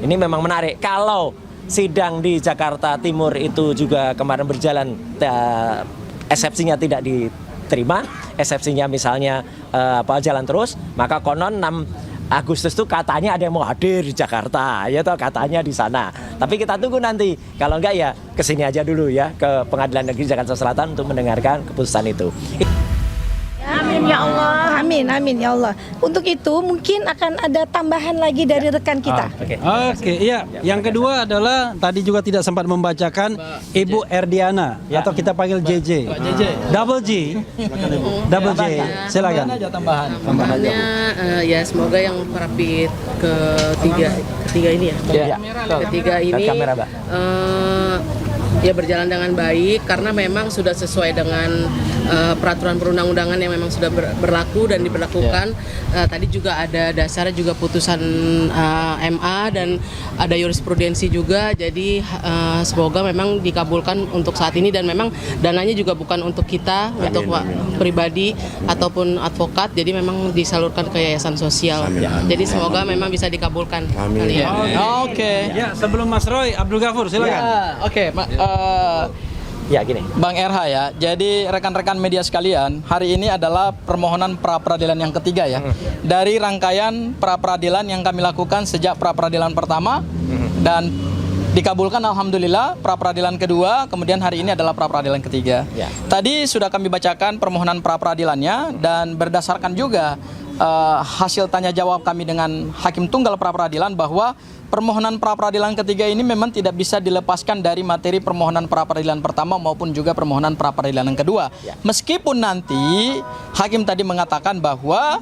Ini memang menarik. Kalau sidang di Jakarta Timur itu juga kemarin berjalan, eksepsinya tidak diterima, eksepsinya misalnya jalan terus, maka konon 6 Agustus itu katanya ada yang mau hadir di Jakarta, ya toh katanya di sana. Tapi kita tunggu nanti. Kalau enggak ya kesini aja dulu ya ke Pengadilan Negeri Jakarta Selatan untuk mendengarkan keputusan itu. Amin ya Allah, amin ya Allah. Untuk itu mungkin akan ada tambahan lagi dari rekan kita. Oke, iya. Yang kedua adalah tadi juga tidak sempat membacakan Ibu Erdiana atau kita panggil JJ. Double J. Double J. Silakan. Tambahannya ya semoga yang rapid ketiga ini ya. Ketiga ini ya berjalan dengan baik karena memang sudah sesuai dengan peraturan perundang-undangan yang memang sudah berlaku dan diberlakukan. Tadi juga ada dasarnya juga putusan MA dan ada jurisprudensi juga. Jadi semoga memang dikabulkan untuk saat ini dan memang dananya juga bukan untuk kita, untuk pribadi ataupun advokat. Jadi memang disalurkan ke yayasan sosial. Jadi semoga memang bisa dikabulkan. Amin. Oke. Ya, sebelum Mas Roy, Abdul Ghafur silakan. Ya gini, Bang RH ya, jadi rekan-rekan media sekalian, hari ini adalah permohonan pra-peradilan yang ketiga ya. Dari rangkaian pra-peradilan yang kami lakukan sejak pra-peradilan pertama dan dikabulkan alhamdulillah pra-peradilan kedua, kemudian hari ini adalah pra-peradilan ketiga. Tadi sudah kami bacakan permohonan pra-peradilannya dan berdasarkan juga hasil tanya jawab kami dengan Hakim Tunggal pra-peradilan bahwa permohonan pra-peradilan ketiga ini memang tidak bisa dilepaskan dari materi permohonan pra-peradilan pertama maupun juga permohonan pra-peradilan yang kedua. Meskipun nanti Hakim tadi mengatakan bahwa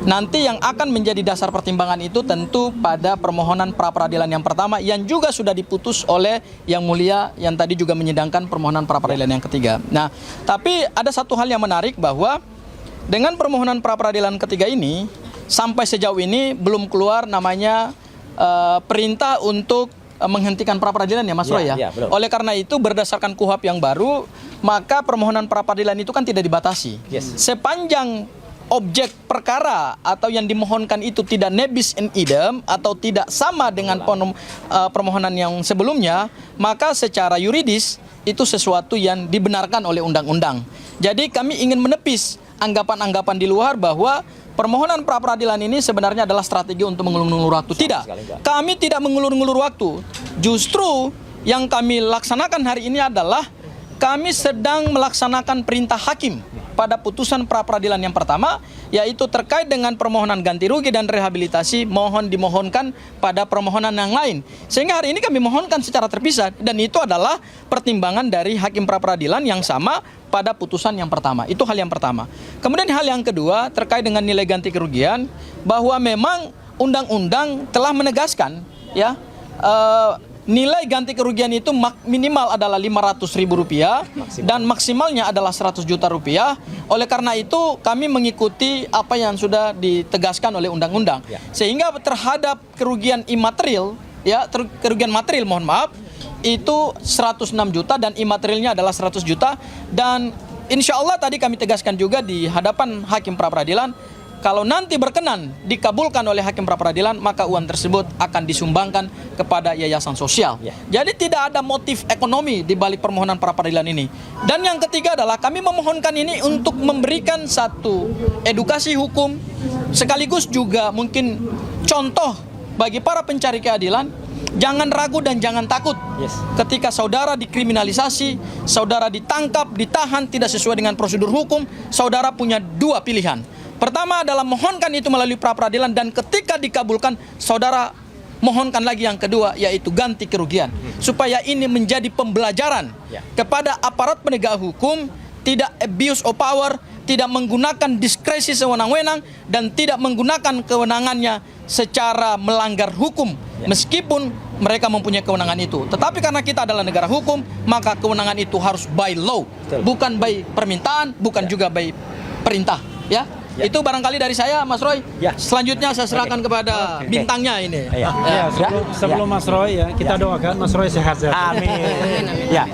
nanti yang akan menjadi dasar pertimbangan itu tentu pada permohonan pra-peradilan yang pertama yang juga sudah diputus oleh Yang Mulia yang tadi juga menyidangkan permohonan pra-peradilan yang ketiga. Nah, tapi ada satu hal yang menarik bahwa dengan permohonan pra-peradilan ketiga ini sampai sejauh ini belum keluar namanya perintah untuk menghentikan pra-peradilan ya Mas Roy ya. Oleh karena itu berdasarkan KUHP yang baru, maka permohonan pra-peradilan itu kan tidak dibatasi. Sepanjang objek perkara atau yang dimohonkan itu tidak nebis in idem atau tidak sama dengan permohonan yang sebelumnya, maka secara yuridis itu sesuatu yang dibenarkan oleh undang-undang. Jadi kami ingin menepis anggapan-anggapan di luar bahwa permohonan pra-peradilan ini sebenarnya adalah strategi untuk mengulur-ngulur waktu. Tidak, kami tidak mengulur-ngulur waktu. Justru yang kami laksanakan hari ini adalah kami sedang melaksanakan perintah hakim pada putusan pra-peradilan yang pertama, yaitu terkait dengan permohonan ganti rugi dan rehabilitasi mohon dimohonkan pada permohonan yang lain. Sehingga hari ini kami mohonkan secara terpisah dan itu adalah pertimbangan dari hakim pra-peradilan yang sama pada putusan yang pertama. Itu hal yang pertama. Kemudian hal yang kedua terkait dengan nilai ganti kerugian, bahwa memang undang-undang telah menegaskan ya nilai ganti kerugian itu minimal adalah Rp500.000 dan maksimalnya adalah Rp100 juta. Oleh karena itu kami mengikuti apa yang sudah ditegaskan oleh undang-undang. Sehingga terhadap kerugian imaterial ya, kerugian material mohon maaf, itu 106 juta dan imaterialnya adalah 100 juta. Dan insya Allah tadi kami tegaskan juga di hadapan hakim pra-peradilan, kalau nanti berkenan dikabulkan oleh hakim pra-peradilan, maka uang tersebut akan disumbangkan kepada yayasan sosial. Jadi tidak ada motif ekonomi di balik permohonan pra-peradilan ini. Dan yang ketiga adalah kami memohonkan ini untuk memberikan satu edukasi hukum, sekaligus juga mungkin contoh bagi para pencari keadilan. Jangan ragu dan jangan takut ketika saudara dikriminalisasi, saudara ditangkap, ditahan tidak sesuai dengan prosedur hukum, saudara punya dua pilihan. Pertama adalah mohonkan itu melalui pra-peradilan dan ketika dikabulkan, saudara mohonkan lagi yang kedua, yaitu ganti kerugian. Supaya ini menjadi pembelajaran kepada aparat penegak hukum, tidak abuse of power, tidak menggunakan diskresi sewenang-wenang, dan tidak menggunakan kewenangannya secara melanggar hukum. Meskipun mereka mempunyai kewenangan itu. Tetapi karena kita adalah negara hukum, maka kewenangan itu harus by law. Bukan by permintaan, bukan juga by perintah. Ya. Itu barangkali dari saya, Mas Roy. Selanjutnya saya serahkan kepada bintangnya ini. Sebelum Mas Roy ya, kita doakan Mas Roy sehat-sehat. Amin.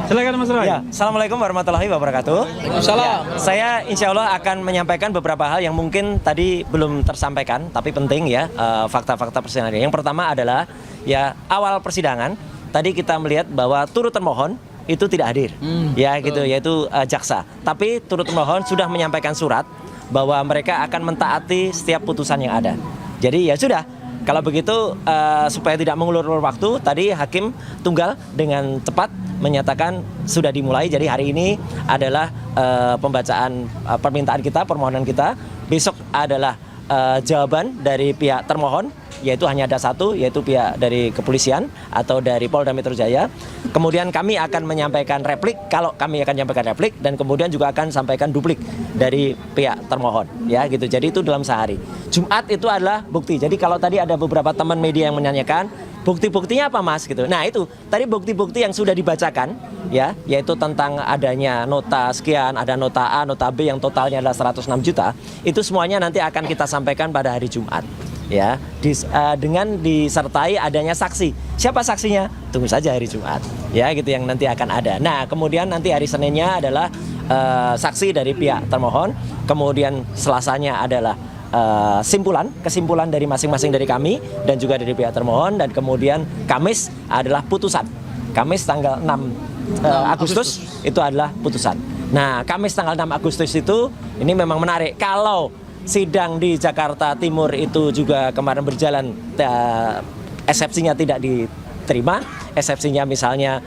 Silakan Mas Roy. Assalamualaikum warahmatullahi wabarakatuh. Waalaikumsalam. Saya insya Allah akan menyampaikan beberapa hal yang mungkin tadi belum tersampaikan, tapi penting ya, fakta-fakta persidangan. Yang pertama adalah ya awal persidangan tadi kita melihat bahwa turut termohon itu tidak hadir, ya gitu, yaitu jaksa. Tapi turut termohon sudah menyampaikan surat bahwa mereka akan mentaati setiap putusan yang ada. Jadi ya sudah, kalau begitu supaya tidak mengulur-ulur waktu, tadi hakim tunggal dengan cepat menyatakan sudah dimulai. Jadi hari ini adalah pembacaan permintaan kita, permohonan kita. Besok adalah jawaban dari pihak termohon, yaitu hanya ada satu, yaitu pihak dari kepolisian atau dari Polda Metro Jaya. Kemudian kami akan menyampaikan replik, kalau kami akan menyampaikan replik, dan kemudian juga akan sampaikan duplik dari pihak termohon, ya gitu. Jadi itu dalam sehari. Jumat itu adalah bukti. Jadi kalau tadi ada beberapa teman media yang menanyakan bukti-buktinya apa mas gitu. Nah itu tadi bukti-bukti yang sudah dibacakan, ya, yaitu tentang adanya nota sekian, ada nota A, nota B yang totalnya adalah 106 juta. Itu semuanya nanti akan kita sampaikan pada hari Jumat. Ya, dengan disertai adanya saksi. Siapa saksinya? Tunggu saja hari Jumat. Ya, gitu yang nanti akan ada. Nah, kemudian nanti hari Seninnya adalah saksi dari pihak termohon. Kemudian Selasanya adalah kesimpulan dari masing-masing dari kami dan juga dari pihak termohon. Dan kemudian Kamis adalah putusan. Kamis tanggal 6 Agustus itu adalah putusan. Nah, Kamis tanggal 6 Agustus itu ini memang menarik. Kalau sidang di Jakarta Timur itu juga kemarin berjalan, eksepsinya tidak diterima, eksepsinya misalnya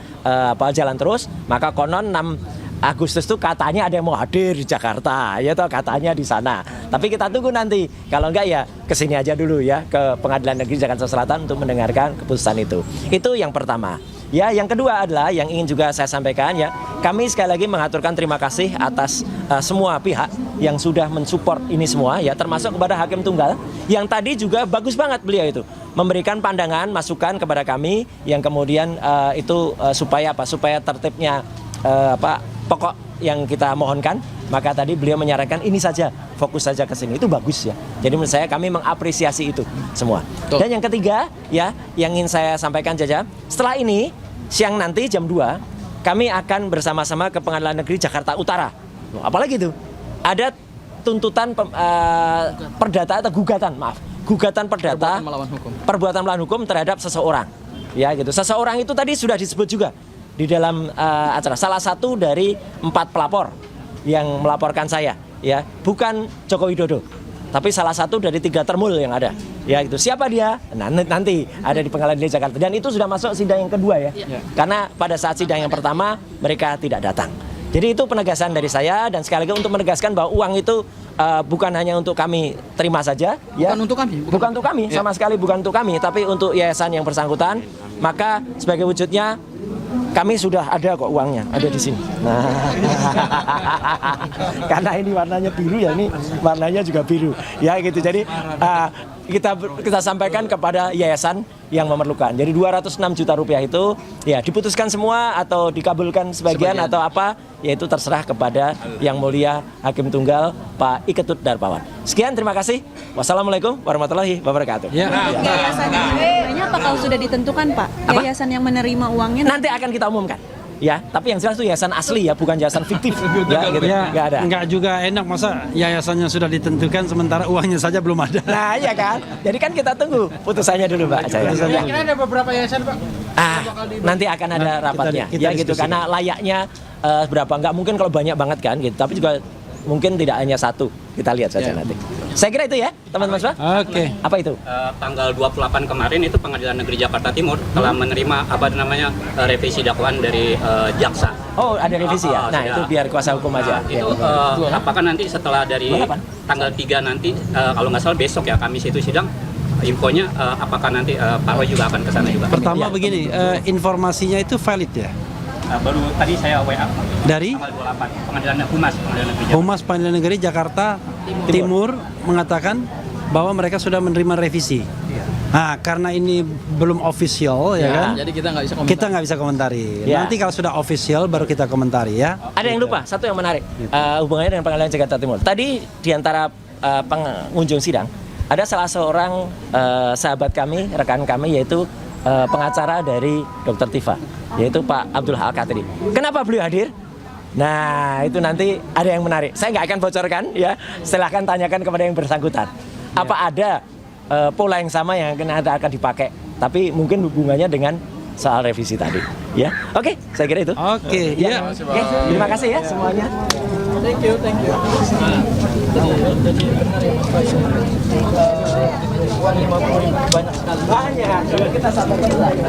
jalan terus, maka konon 6 Agustus itu katanya ada yang mau hadir di Jakarta, ya toh katanya di sana. Tapi kita tunggu nanti, kalau enggak ya kesini aja dulu ya, ke Pengadilan Negeri Jakarta Selatan untuk mendengarkan keputusan itu. Itu yang pertama. Ya, yang kedua adalah yang ingin juga saya sampaikan ya, kami sekali lagi mengaturkan terima kasih atas semua pihak yang sudah mensupport ini semua ya, termasuk kepada Hakim Tunggal yang tadi juga bagus banget beliau itu memberikan pandangan, masukan kepada kami yang kemudian supaya tertibnya pokok yang kita mohonkan. Maka tadi beliau menyarankan ini saja, fokus saja ke sini. Itu bagus ya. Jadi menurut saya kami mengapresiasi itu semua. Dan yang ketiga ya, yang ingin saya sampaikan saja, setelah ini siang nanti jam 2 kami akan bersama-sama ke Pengadilan Negeri Jakarta Utara. Loh, apalagi itu? Ada tuntutan perdata atau gugatan perdata perbuatan melawan hukum terhadap seseorang. Ya gitu. Seseorang itu tadi sudah disebut juga di dalam acara. Salah satu dari 4 pelapor yang melaporkan saya, ya, bukan Joko Widodo, tapi salah satu dari 3 termul yang ada, ya gitu. Siapa dia? Nah, nanti ada di Pengadilan Negeri Jakarta, dan itu sudah masuk sidang yang kedua ya, karena pada saat sidang yang pertama mereka tidak datang. Jadi itu penegasan dari saya, dan sekali lagi untuk menegaskan bahwa uang itu bukan hanya untuk kami terima saja, ya, bukan untuk kami, sama sekali bukan untuk kami, tapi untuk yayasan yang bersangkutan. Maka sebagai wujudnya kami sudah ada kok uangnya, ada di sini. Nah, karena ini warnanya biru ya, ini warnanya juga biru, ya gitu. Jadi kita sampaikan kepada yayasan yang memerlukan. Jadi 206 juta rupiah itu ya diputuskan semua atau dikabulkan sebagian atau apa, yaitu terserah kepada Yang Mulia Hakim Tunggal Pak Iketut Darpawan. Sekian, terima kasih. Wassalamualaikum warahmatullahi wabarakatuh. Yayasan yang menerimanya apa kalau sudah ditentukan Pak? Yayasan yang menerima uangnya nanti akan kita umumkan. Ya, tapi yang jelas itu yayasan asli ya, bukan yayasan fiktif. Ya, gitu. Ya, nggak ada. Nggak juga enak masa yayasannya sudah ditentukan sementara uangnya saja belum ada. Nah, iya kan? Jadi kan kita tunggu putusannya dulu, Pak. Kira-kira ada beberapa yayasan, Pak? Nanti akan ada rapatnya. kita ya gitu, diskusikan. karena layaknya berapa, nggak mungkin kalau banyak banget kan gitu, tapi juga mungkin tidak hanya satu. Kita lihat saja nanti. Saya kira itu ya, teman-teman semua. Oke. Apa itu? Tanggal 28 kemarin itu Pengadilan Negeri Jakarta Timur telah menerima revisi dakwaan dari jaksa. Oh, ada revisi ya? Nah, itu biar kuasa hukum aja. Itu apakah nanti setelah dari tanggal 3 nanti, kalau nggak salah besok ya, Kamis itu sidang, infonya apakah nanti Pak Roy juga akan ke sana juga? Pertama begini, informasinya itu valid ya? Baru tadi saya WA Dari tanggal 28 Pengadilan Negeri Jakarta. Humas Pengadilan Negeri Jakarta Timur mengatakan bahwa mereka sudah menerima revisi. Nah, karena ini belum official ya kan? Jadi kita nggak bisa komentar. Kita nggak bisa komentari. Ya. Nanti kalau sudah official baru kita komentari ya. Ada yang lupa, satu yang menarik hubungannya dengan Pengadilan Jakarta Timur. Tadi di antara pengunjung sidang ada salah seorang sahabat kami, rekan kami, yaitu pengacara dari Dr. Tifa, yaitu Pak Abdul Al-Katiri. Kenapa beliau hadir? Nah, itu nanti ada yang menarik. Saya nggak akan bocorkan ya. Silahkan tanyakan kepada yang bersangkutan. Apa ada pola yang sama yang akan dipakai tapi mungkin hubungannya dengan soal revisi tadi. Ya, oke, saya kira itu. Oke, Ya. ya. Oke, terima kasih ya semuanya. Thank you. Banyak sekali. Banyak. Kita sampaikan.